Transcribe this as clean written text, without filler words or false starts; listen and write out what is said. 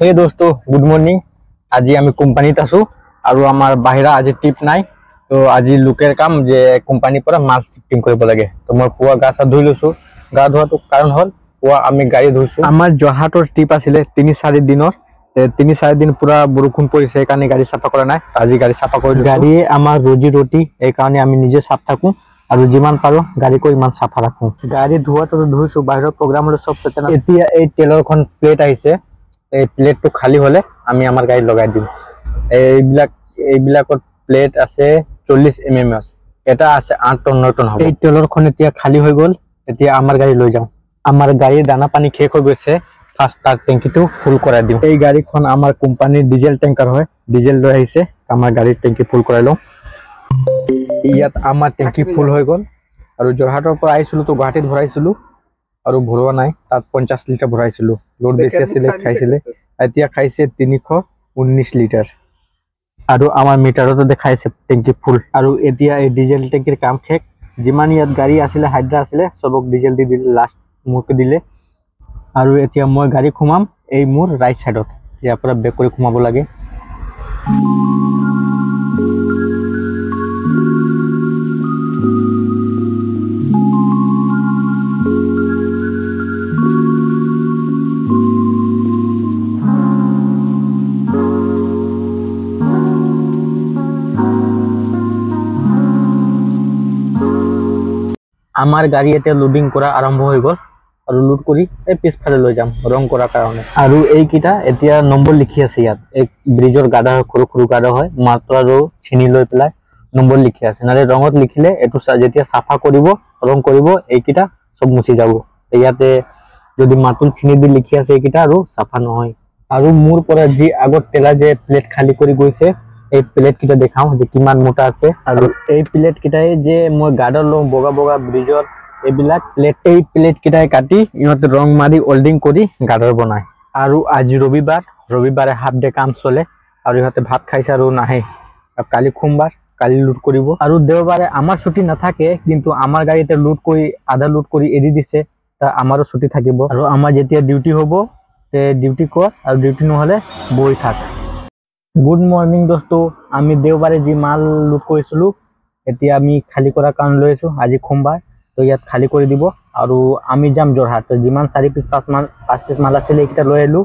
हे दोस्तों good morning. आज आमी কোম্পানিত আছো আৰু আমাৰ বাহিৰা আজি টিপ নাই তো আজি লুকেৰ কাম যে কোম্পানিৰ পৰা মাল শিফটিং কৰিব লাগে তো মই পুৱা গা চা ধুই লৈছো। গা ধোৱাটো কাৰণ হ'ল পুৱা আমি গাড়ী ধুইছো। আমাৰ জহাটৰ টিপ আছিলে 3-4 দিনৰ 3-4 দিন পুৰা বৰষুণ পৰিছে কাৰণে গাড়ী সাফা কৰা নাই। আজি গাড়ী সাফা কৰি গাড়ী আমাৰ ৰজি ৰটি এই কাৰণে আমি নিজে সাফ থাকো আৰু যিমান পাৰো গাড়ী কো ইমান সাফা ৰাখো। গাড়ী ধোৱাটো ধুইছো বাহিৰৰ প্ৰগ্ৰাম হলে সব পেটেনা। এতিয়া এই তেলৰখন প্লেট আহিছে এই প্লেট তো খালি হলে আমি আমার গাড়ি লগাই দিম। এইবিলাকত প্লেট আছে 40 mm এটা আছে 8 টন 9 টন হবে। এই তেলৰখন এতিয়া খালি হৈ গল এতিয়া আমাৰ গাড়ি লৈ যাও। আমাৰ গাড়িৰ দানা পানী শেষ হৈ গৈছে ফাৰ্স্ট তাৰ ট্যাঙ্কিটো ফুল কৰাই দিম। এই গাড়ীখন আমাৰ কোম্পানিৰ ডিজেল ট্যাঙ্কাৰ হয় ডিজেল লৈ আহিছে আমাৰ গাড়ীৰ ট্যাঙ্কি ফুল কৰাই লওঁ। ইয়াত আমাৰ ট্যাঙ্কি ফুল হৈ গল আৰু জৰহাটৰ পৰা আহিছিলো তো গুৱাহাটীত ভৰাইছিলো আৰু ভৰোৱা নাই তাত 50 লিটাৰ ভৰাইছিলো। লোড বেছি আছিল খাইছিলে এতিয়া খাইছে 319 লিটাৰ আৰু আমাৰ মিটাৰতো দেখাইছে ট্যাঙ্কি ফুল। আৰু এতিয়া এই ডিজেল ট্যাঙ্কিৰ কাম শেষ। যিমান ইয়াত গাড়ী আছিল হাইড্ৰা আছিল সবক ডিজেল দি দিলে লাষ্ট মোক দিলে আৰু এতিয়া মই গাড়ী খুমাম এই মোৰ ৰাইট সাইডত ইয়াৰ পৰা বেক কৰি খুমাব লাগে। আমাৰ গাড়ি এতিয়া লোডিং কৰা আৰম্ভ হৈ গল আৰু লোড কৰি এই পিছফালে লৈ যাম ৰং কৰাৰ কাৰণে। আৰু এইকিটা এতিয়া নম্বৰ লিখি আছে ইয়াত এক ব্ৰিজৰ গাডা সৰু সৰু গাডা হয় মাত্ৰ আৰু চিনি লৈ পেলাই নম্বৰ লিখি আছে নালে ৰঙত লিখিলে এটো যেতিয়া সাফা কৰিব ৰং কৰিব এইকিটা সব মুছি যাব। ইয়াতে যদি মাতুল চিনি দি লিখি আছে এইকিটা আৰু সাফা নহয়। আৰু মোৰ পৰা যি আগত তেলা যে প্লেট খালি কৰি গৈছে এই প্লেট কিটা দেখাও যে কিমান মোটা আছে। আৰু এই প্লেট কিটাই যে মই গাডৰ লওঁ বগা বগা ব্ৰিজৰ এইবিলাক প্লেট এই প্লেট কিটাই কাটি ইহঁতে ৰং মাৰি ওল্ডিং কৰি গাডৰ বনায়। আৰু আজি ৰবিবাৰে হাফ ডে কাম চলে আৰু ইহঁতে ভাত খাইছে আৰু নাহে। কালি সোমবাৰ কালি লুট কৰিব আৰু দেওবাৰে আমাৰ ছুটি নাথাকে কিন্তু আমাৰ গাড়ীতে লুট কৰি আধা লুট কৰি এৰি দিছে তা আমাৰো ছুটি থাকিব আৰু আমাৰ যেতিয়া ডিউটি হ'ব তে ডিউটি কৰ আৰু ডিউটি নহলে বহি থাক। গুড মৰ্নিং দোস্ত আমি দেওবাৰে যে মাল লুট কৰিছিলো এতিয়া আমি খালি কৰাৰ কাৰণ লৈ আছো। আজি সোমবাৰ তো ইয়াত খালি কৰি দিব আৰু আমি যাম জৰহাট যিমান 4 পিস 5 পিস মাল আছিল এইটা লৈ আহিলো